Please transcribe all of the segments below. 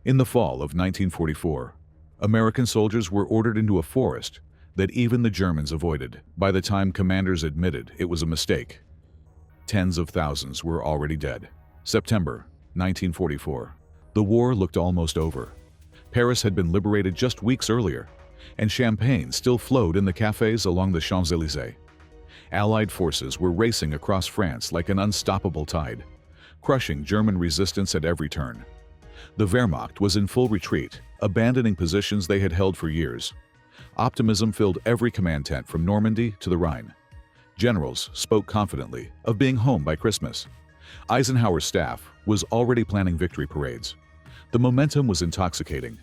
In the fall of 1944, American soldiers were ordered into a forest that even the Germans avoided. By the time commanders admitted it was a mistake, tens of thousands were already dead. September 1944. The war looked almost over. Paris had been liberated just weeks earlier, and champagne still flowed in the cafes along the Champs-Élysées. Allied forces were racing across France like an unstoppable tide, crushing German resistance at every turn. The Wehrmacht was in full retreat, abandoning positions they had held for years. Optimism filled every command tent from Normandy to the Rhine. Generals spoke confidently of being home by Christmas. Eisenhower's staff was already planning victory parades. The momentum was intoxicating.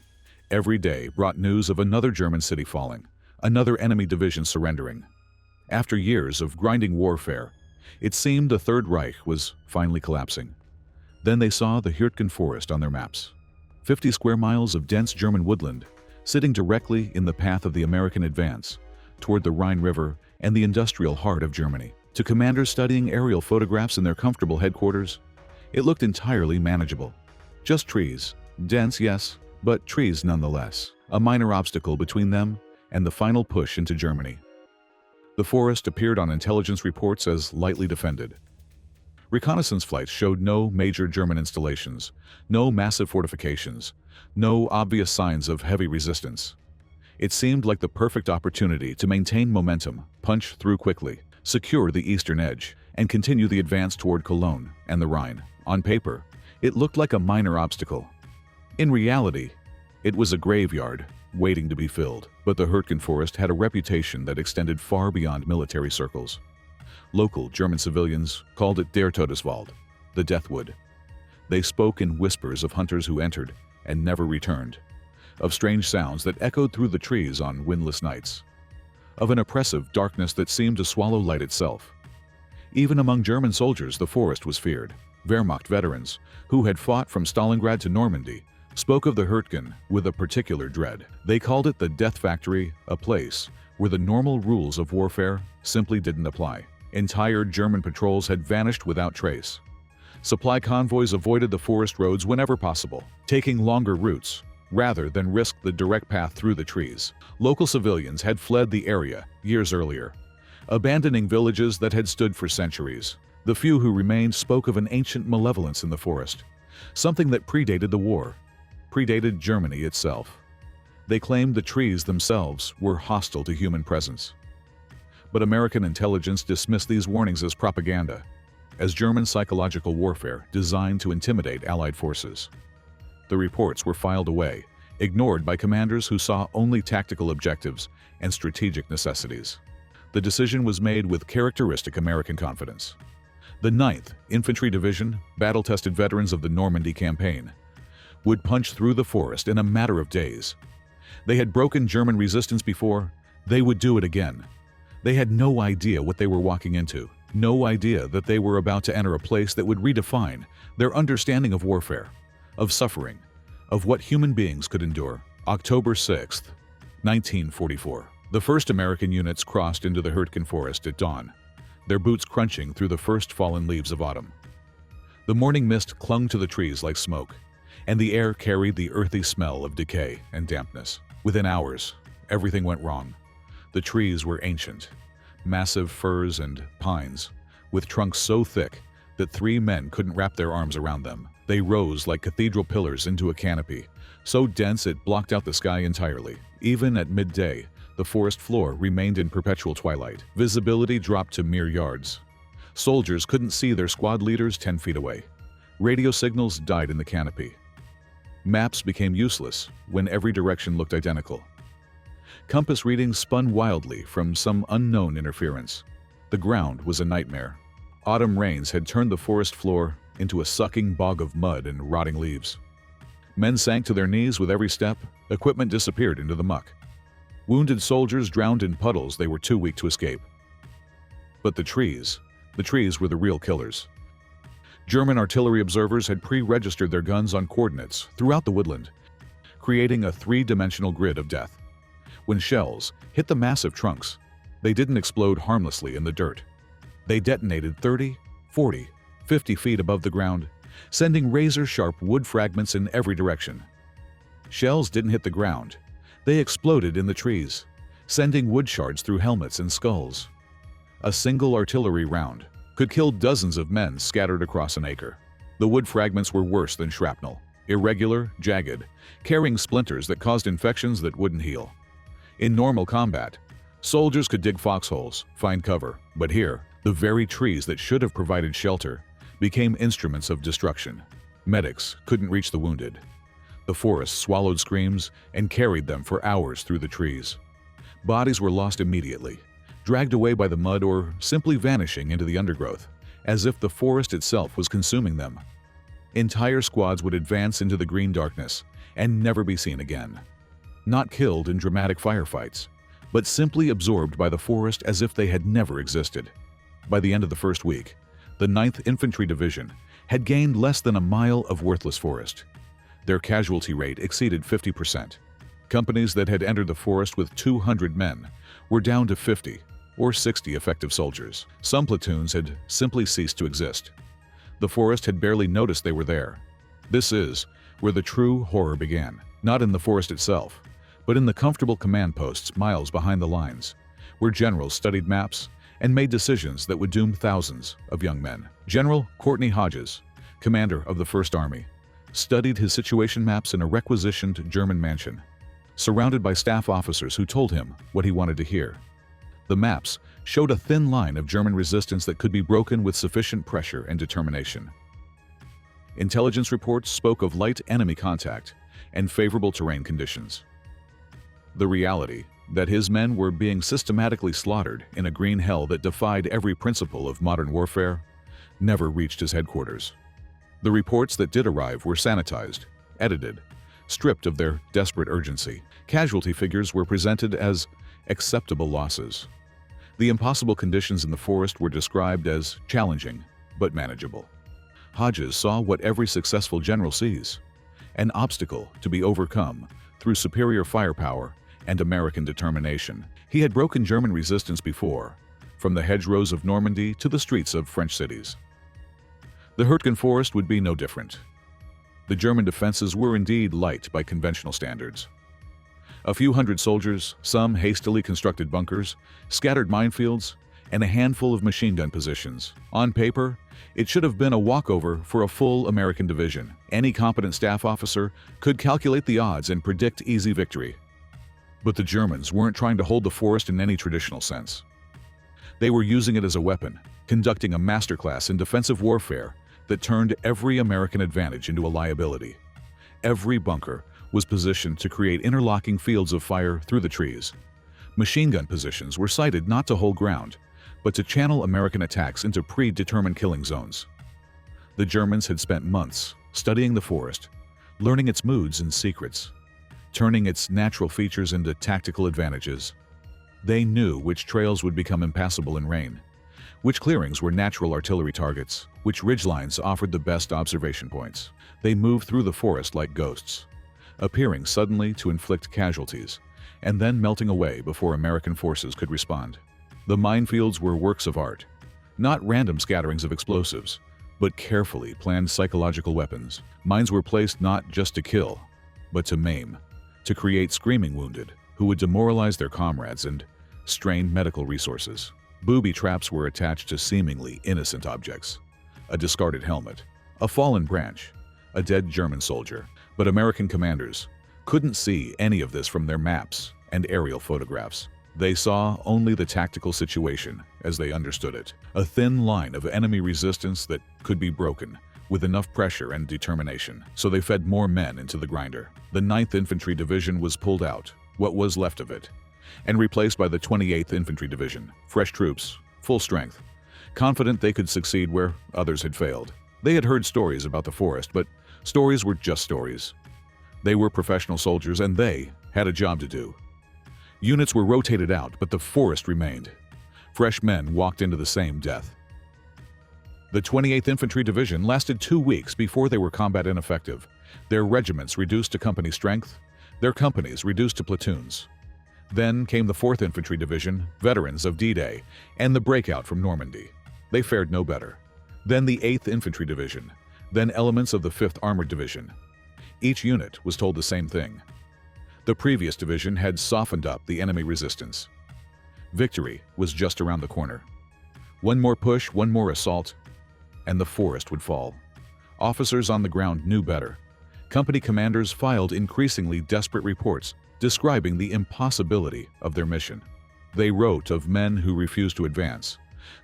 Every day brought news of another German city falling, another enemy division surrendering. After years of grinding warfare, it seemed the Third Reich was finally collapsing. Then they saw the Hürtgen Forest on their maps. 50 square miles of dense German woodland, sitting directly in the path of the American advance toward the Rhine River and the industrial heart of Germany. To commanders studying aerial photographs in their comfortable headquarters, it looked entirely manageable. Just trees. Dense, yes, but trees nonetheless. A minor obstacle between them and the final push into Germany. The forest appeared on intelligence reports as lightly defended. Reconnaissance flights showed no major German installations, no massive fortifications, no obvious signs of heavy resistance. It seemed like the perfect opportunity to maintain momentum, punch through quickly, secure the eastern edge, and continue the advance toward Cologne and the Rhine. On paper, it looked like a minor obstacle. In reality, it was a graveyard waiting to be filled. But the Hürtgen Forest had a reputation that extended far beyond military circles. Local German civilians called it Der Todeswald, the Deathwood. They spoke in whispers of hunters who entered and never returned, of strange sounds that echoed through the trees on windless nights, of an oppressive darkness that seemed to swallow light itself. Even among German soldiers, the forest was feared. Wehrmacht veterans, who had fought from Stalingrad to Normandy, spoke of the Hürtgen with a particular dread. They called it the Death Factory, a place where the normal rules of warfare simply didn't apply. Entire German patrols had vanished without trace. Supply convoys avoided the forest roads whenever possible, taking longer routes rather than risk the direct path through the trees. Local civilians had fled the area years earlier, abandoning villages that had stood for centuries. The few who remained spoke of an ancient malevolence in the forest, something that predated the war, predated Germany itself. They claimed the trees themselves were hostile to human presence. But American intelligence dismissed these warnings as propaganda, as German psychological warfare designed to intimidate Allied forces. The reports were filed away, ignored by commanders who saw only tactical objectives and strategic necessities. The decision was made with characteristic American confidence. The 9th Infantry Division, battle-tested veterans of the Normandy campaign, would punch through the forest in a matter of days. They had broken German resistance before, they would do it again. They had no idea what they were walking into, no idea that they were about to enter a place that would redefine their understanding of warfare, of suffering, of what human beings could endure. October 6th, 1944. The first American units crossed into the Hürtgen Forest at dawn, their boots crunching through the first fallen leaves of autumn. The morning mist clung to the trees like smoke, and the air carried the earthy smell of decay and dampness. Within hours, everything went wrong. The trees were ancient, massive firs and pines, with trunks so thick that 3 men couldn't wrap their arms around them. They rose like cathedral pillars into a canopy, so dense it blocked out the sky entirely. Even at midday, the forest floor remained in perpetual twilight. Visibility dropped to mere yards. Soldiers couldn't see their squad leaders 10 feet away. Radio signals died in the canopy. Maps became useless when every direction looked identical. Compass readings spun wildly from some unknown interference. The ground was a nightmare. Autumn rains had turned the forest floor into a sucking bog of mud and rotting leaves. Men sank to their knees with every step. Equipment disappeared into the muck. Wounded soldiers drowned in puddles they were too weak to escape. But the trees were the real killers. German artillery observers had pre-registered their guns on coordinates throughout the woodland, creating a 3-dimensional grid of death. When shells hit the massive trunks, they didn't explode harmlessly in the dirt. They detonated 30, 40, 50 feet above the ground, sending razor-sharp wood fragments in every direction. Shells didn't hit the ground. They exploded in the trees, sending wood shards through helmets and skulls. A single artillery round could kill dozens of men scattered across an acre. The wood fragments were worse than shrapnel, irregular, jagged, carrying splinters that caused infections that wouldn't heal. In normal combat, soldiers could dig foxholes, find cover, but here, the very trees that should have provided shelter became instruments of destruction. Medics couldn't reach the wounded. The forest swallowed screams and carried them for hours through the trees. Bodies were lost immediately, dragged away by the mud or simply vanishing into the undergrowth, as if the forest itself was consuming them. Entire squads would advance into the green darkness and never be seen again. Not killed in dramatic firefights, but simply absorbed by the forest as if they had never existed. By the end of the first week, the 9th Infantry Division had gained less than a mile of worthless forest. Their casualty rate exceeded 50%. Companies that had entered the forest with 200 men were down to 50 or 60 effective soldiers. Some platoons had simply ceased to exist. The forest had barely noticed they were there. This is where the true horror began, not in the forest itself, but in the comfortable command posts miles behind the lines, where generals studied maps and made decisions that would doom thousands of young men. General Courtney Hodges, commander of the 1st Army, studied his situation maps in a requisitioned German mansion, surrounded by staff officers who told him what he wanted to hear. The maps showed a thin line of German resistance that could be broken with sufficient pressure and determination. Intelligence reports spoke of light enemy contact and favorable terrain conditions. The reality that his men were being systematically slaughtered in a green hell that defied every principle of modern warfare never reached his headquarters. The reports that did arrive were sanitized, edited, stripped of their desperate urgency. Casualty figures were presented as acceptable losses. The impossible conditions in the forest were described as challenging but manageable. Hodges saw what every successful general sees: an obstacle to be overcome through superior firepower and American determination. He had broken German resistance before, from the hedgerows of Normandy to the streets of French cities. The Hürtgen Forest would be no different. The German defenses were indeed light by conventional standards. A few hundred soldiers, some hastily constructed bunkers, scattered minefields, and a handful of machine gun positions. On paper, it should have been a walkover for a full American division. Any competent staff officer could calculate the odds and predict easy victory. But the Germans weren't trying to hold the forest in any traditional sense. They were using it as a weapon, conducting a masterclass in defensive warfare that turned every American advantage into a liability. Every bunker was positioned to create interlocking fields of fire through the trees. Machine gun positions were sited not to hold ground, but to channel American attacks into predetermined killing zones. The Germans had spent months studying the forest, learning its moods and secrets, turning its natural features into tactical advantages. They knew which trails would become impassable in rain, which clearings were natural artillery targets, which ridgelines offered the best observation points. They moved through the forest like ghosts, appearing suddenly to inflict casualties, and then melting away before American forces could respond. The minefields were works of art, not random scatterings of explosives, but carefully planned psychological weapons. Mines were placed not just to kill, but to maim, to create screaming wounded who would demoralize their comrades and strain medical resources. Booby traps were attached to seemingly innocent objects: a discarded helmet, a fallen branch, a dead German soldier. But American commanders couldn't see any of this from their maps and aerial photographs. They saw only the tactical situation as they understood it: a thin line of enemy resistance that could be broken with enough pressure and determination. So they fed more men into the grinder. The 9th Infantry Division was pulled out, what was left of it, and replaced by the 28th Infantry Division, fresh troops, full strength, confident they could succeed where others had failed. They had heard stories about the forest, but stories were just stories. They were professional soldiers, and they had a job to do. Units were rotated out, but the forest remained. Fresh men walked into the same death. The 28th Infantry Division lasted 2 weeks before they were combat ineffective. Their regiments reduced to company strength, their companies reduced to platoons. Then came the 4th Infantry Division, veterans of D-Day, and the breakout from Normandy. They fared no better. Then the 8th Infantry Division, then elements of the 5th Armored Division. Each unit was told the same thing. The previous division had softened up the enemy resistance. Victory was just around the corner. One more push, one more assault, and the forest would fall. Officers on the ground knew better. Company commanders filed increasingly desperate reports describing the impossibility of their mission. They wrote of men who refused to advance,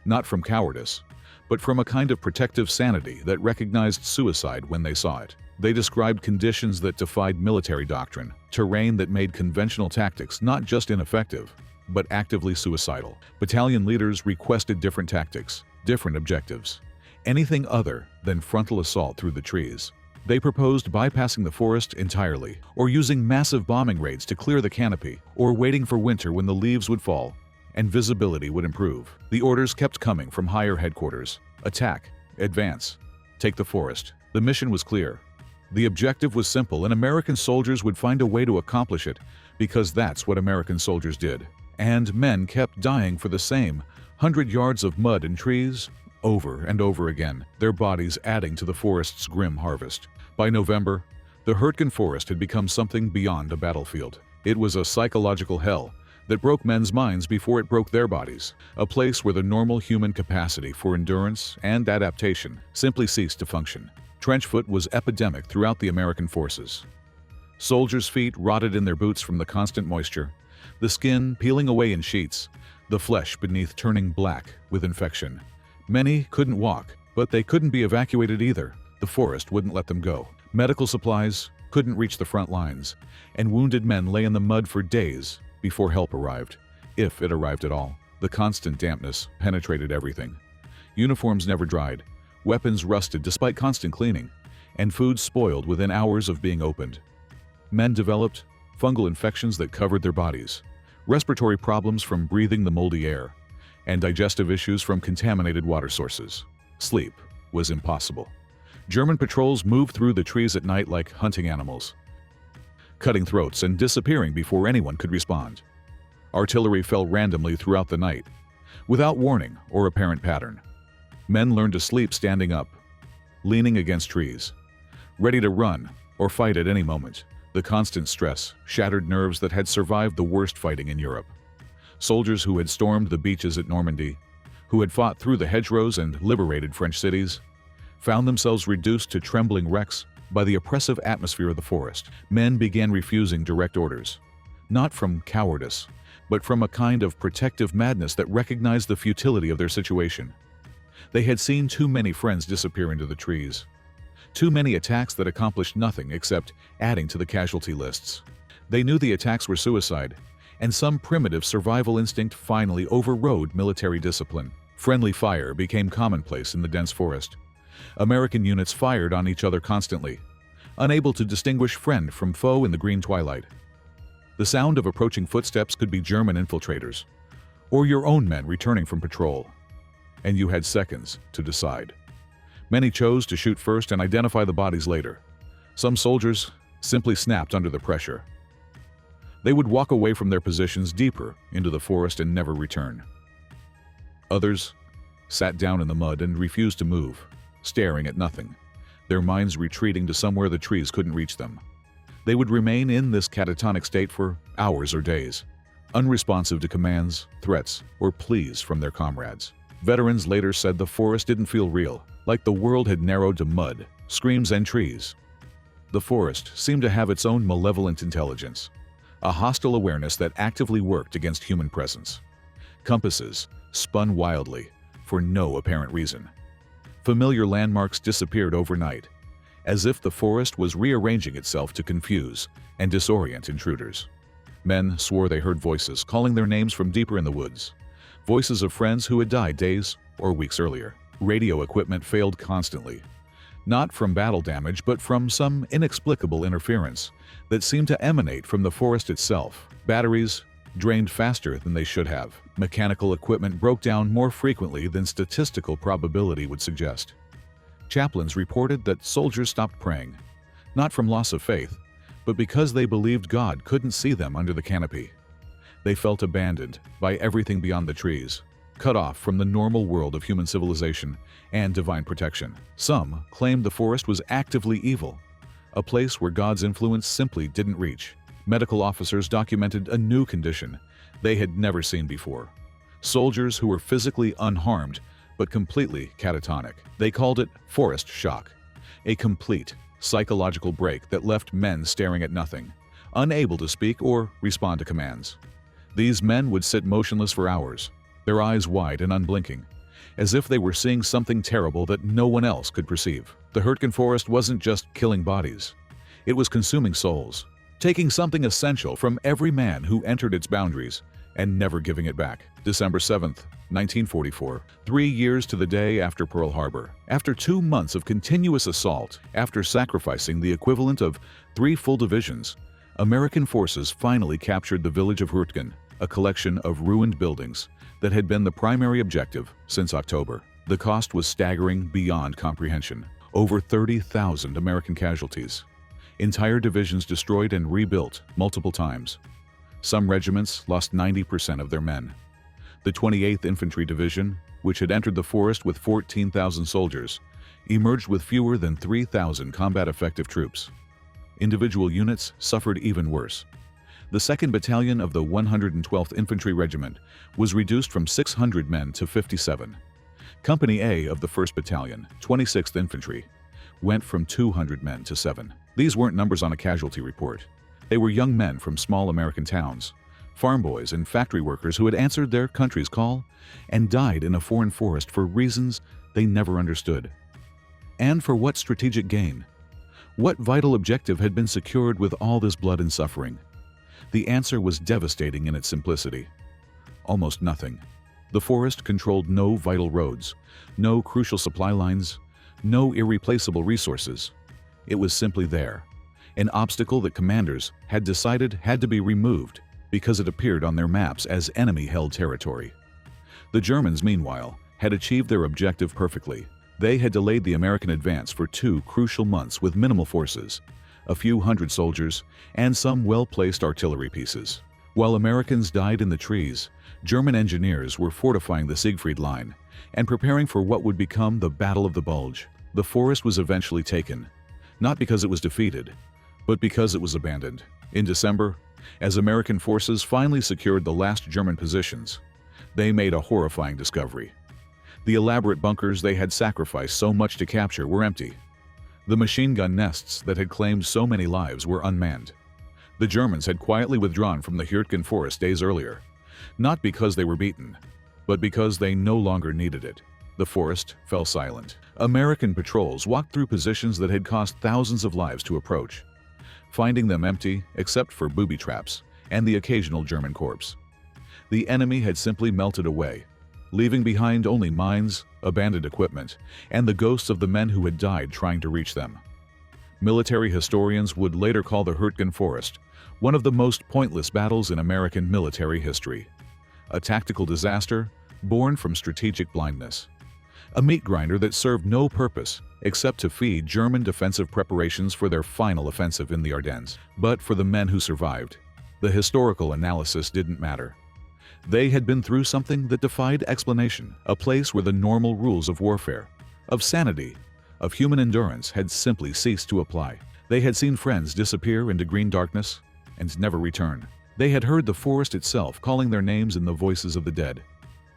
not from cowardice, but from a kind of protective sanity that recognized suicide when they saw it. They described conditions that defied military doctrine, terrain that made conventional tactics not just ineffective, but actively suicidal. Battalion leaders requested different tactics, different objectives, anything other than frontal assault through the trees. They proposed bypassing the forest entirely, or using massive bombing raids to clear the canopy, or waiting for winter when the leaves would fall and visibility would improve. The orders kept coming from higher headquarters. Attack, advance, take the forest. The mission was clear. The objective was simple, and American soldiers would find a way to accomplish it because that's what American soldiers did. And men kept dying for the same 100 yards of mud and trees over and over again, their bodies adding to the forest's grim harvest. By November, the Hürtgen Forest had become something beyond a battlefield. It was a psychological hell that broke men's minds before it broke their bodies, a place where the normal human capacity for endurance and adaptation simply ceased to function. Trench foot was epidemic throughout the American forces. Soldiers' feet rotted in their boots from the constant moisture, the skin peeling away in sheets, the flesh beneath turning black with infection. Many couldn't walk, but they couldn't be evacuated either. The forest wouldn't let them go. Medical supplies couldn't reach the front lines, and wounded men lay in the mud for days before help arrived, if it arrived at all. The constant dampness penetrated everything. Uniforms never dried, weapons rusted despite constant cleaning, and food spoiled within hours of being opened. Men developed fungal infections that covered their bodies, respiratory problems from breathing the moldy air, and digestive issues from contaminated water sources. Sleep was impossible. German patrols moved through the trees at night like hunting animals, cutting throats and disappearing before anyone could respond. Artillery fell randomly throughout the night, without warning or apparent pattern. Men learned to sleep standing up, leaning against trees, ready to run or fight at any moment. The constant stress shattered nerves that had survived the worst fighting in Europe. Soldiers who had stormed the beaches at Normandy, who had fought through the hedgerows and liberated French cities, found themselves reduced to trembling wrecks by the oppressive atmosphere of the forest. Men began refusing direct orders, not from cowardice, but from a kind of protective madness that recognized the futility of their situation. They had seen too many friends disappear into the trees, too many attacks that accomplished nothing except adding to the casualty lists. They knew the attacks were suicide, and some primitive survival instinct finally overrode military discipline. Friendly fire became commonplace in the dense forest. American units fired on each other constantly, unable to distinguish friend from foe in the green twilight. The sound of approaching footsteps could be German infiltrators, or your own men returning from patrol, and you had seconds to decide. Many chose to shoot first and identify the bodies later. Some soldiers simply snapped under the pressure. They would walk away from their positions deeper into the forest and never return. Others sat down in the mud and refused to move, staring at nothing, their minds retreating to somewhere the trees couldn't reach them. They would remain in this catatonic state for hours or days, unresponsive to commands, threats, or pleas from their comrades. Veterans later said the forest didn't feel real, like the world had narrowed to mud, screams, and trees. The forest seemed to have its own malevolent intelligence, a hostile awareness that actively worked against human presence. Compasses spun wildly, for no apparent reason. Familiar landmarks disappeared overnight, as if the forest was rearranging itself to confuse and disorient intruders. Men swore they heard voices calling their names from deeper in the woods, voices of friends who had died days or weeks earlier. Radio equipment failed constantly, not from battle damage but from some inexplicable interference that seemed to emanate from the forest itself. Batteries drained faster than they should have. Mechanical equipment broke down more frequently than statistical probability would suggest. Chaplains reported that soldiers stopped praying, not from loss of faith, but because they believed God couldn't see them under the canopy. They felt abandoned by everything beyond the trees, cut off from the normal world of human civilization and divine protection. Some claimed the forest was actively evil, a place where God's influence simply didn't reach. Medical officers documented a new condition they had never seen before. Soldiers who were physically unharmed but completely catatonic. They called it forest shock, a complete psychological break that left men staring at nothing, unable to speak or respond to commands. These men would sit motionless for hours, their eyes wide and unblinking, as if they were seeing something terrible that no one else could perceive. The Hürtgen Forest wasn't just killing bodies. It was consuming souls, taking something essential from every man who entered its boundaries and never giving it back. December 7th, 1944, 3 years to the day after Pearl Harbor. After 2 months of continuous assault, after sacrificing the equivalent of 3 full divisions, American forces finally captured the village of Hürtgen, a collection of ruined buildings that had been the primary objective since October. The cost was staggering beyond comprehension. Over 30,000 American casualties. Entire divisions destroyed and rebuilt multiple times. Some regiments lost 90% of their men. The 28th Infantry Division, which had entered the forest with 14,000 soldiers, emerged with fewer than 3,000 combat-effective troops. Individual units suffered even worse. The 2nd Battalion of the 112th Infantry Regiment was reduced from 600 men to 57. Company A of the 1st Battalion, 26th Infantry, went from 200 men to 7. These weren't numbers on a casualty report. They were young men from small American towns, farm boys and factory workers who had answered their country's call and died in a foreign forest for reasons they never understood. And for what strategic gain? What vital objective had been secured with all this blood and suffering? The answer was devastating in its simplicity. Almost nothing. The forest controlled no vital roads, no crucial supply lines, no irreplaceable resources. It was simply there, an obstacle that commanders had decided had to be removed because it appeared on their maps as enemy-held territory. The Germans, meanwhile, had achieved their objective perfectly. They had delayed the American advance for 2 crucial months with minimal forces, a few hundred soldiers, and some well-placed artillery pieces. While Americans died in the trees, German engineers were fortifying the Siegfried Line and preparing for what would become the Battle of the Bulge. The forest was eventually taken, not because it was defeated, but because it was abandoned. In December, as American forces finally secured the last German positions, they made a horrifying discovery. The elaborate bunkers they had sacrificed so much to capture were empty. The machine gun nests that had claimed so many lives were unmanned. The Germans had quietly withdrawn from the Hürtgen Forest days earlier, not because they were beaten, but because they no longer needed it. The forest fell silent. American patrols walked through positions that had cost thousands of lives to approach, finding them empty except for booby traps and the occasional German corpse. The enemy had simply melted away, leaving behind only mines, abandoned equipment, and the ghosts of the men who had died trying to reach them. Military historians would later call the Hürtgen Forest one of the most pointless battles in American military history. A tactical disaster born from strategic blindness. A meat grinder that served no purpose except to feed German defensive preparations for their final offensive in the Ardennes. But for the men who survived, the historical analysis didn't matter. They had been through something that defied explanation, a place where the normal rules of warfare, of sanity, of human endurance had simply ceased to apply. They had seen friends disappear into green darkness and never return. They had heard the forest itself calling their names in the voices of the dead.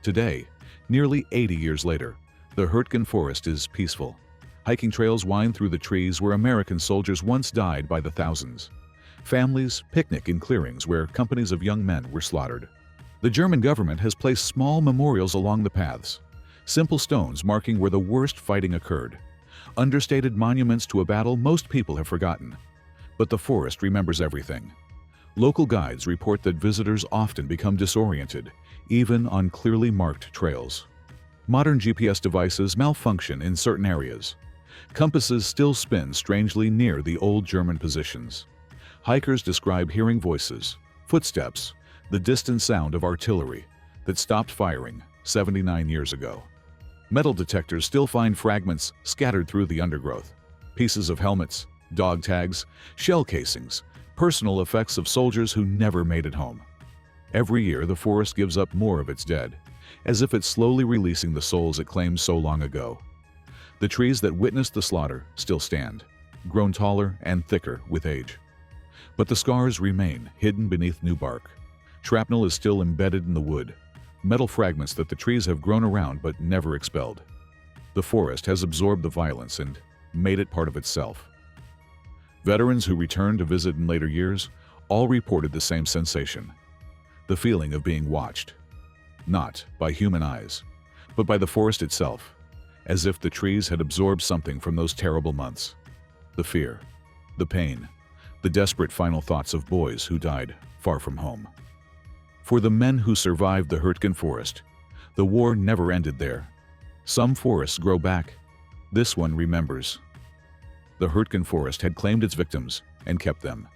Today, nearly 80 years later, the Hürtgen Forest is peaceful. Hiking trails wind through the trees where American soldiers once died by the thousands. Families picnic in clearings where companies of young men were slaughtered. The German government has placed small memorials along the paths, simple stones marking where the worst fighting occurred, understated monuments to a battle most people have forgotten. But the forest remembers everything. Local guides report that visitors often become disoriented, even on clearly marked trails. Modern GPS devices malfunction in certain areas. Compasses still spin strangely near the old German positions. Hikers describe hearing voices, footsteps, the distant sound of artillery that stopped firing 79 years ago. Metal detectors still find fragments scattered through the undergrowth. Pieces of helmets, dog tags, shell casings, personal effects of soldiers who never made it home. Every year, the forest gives up more of its dead, as if it's slowly releasing the souls it claimed so long ago. The trees that witnessed the slaughter still stand, grown taller and thicker with age. But the scars remain, hidden beneath new bark. Shrapnel is still embedded in the wood, metal fragments that the trees have grown around but never expelled. The forest has absorbed the violence and made it part of itself. Veterans who returned to visit in later years all reported the same sensation: the feeling of being watched, not by human eyes, but by the forest itself, as if the trees had absorbed something from those terrible months. The fear, the pain, the desperate final thoughts of boys who died far from home. For the men who survived the Hürtgen Forest, the war never ended there. Some forests grow back. This one remembers. The Hürtgen Forest had claimed its victims and kept them.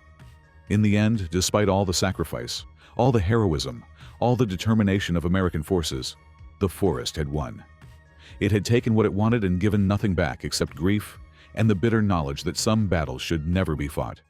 In the end, despite all the sacrifice, all the heroism, all the determination of American forces, the forest had won. It had taken what it wanted and given nothing back except grief and the bitter knowledge that some battles should never be fought.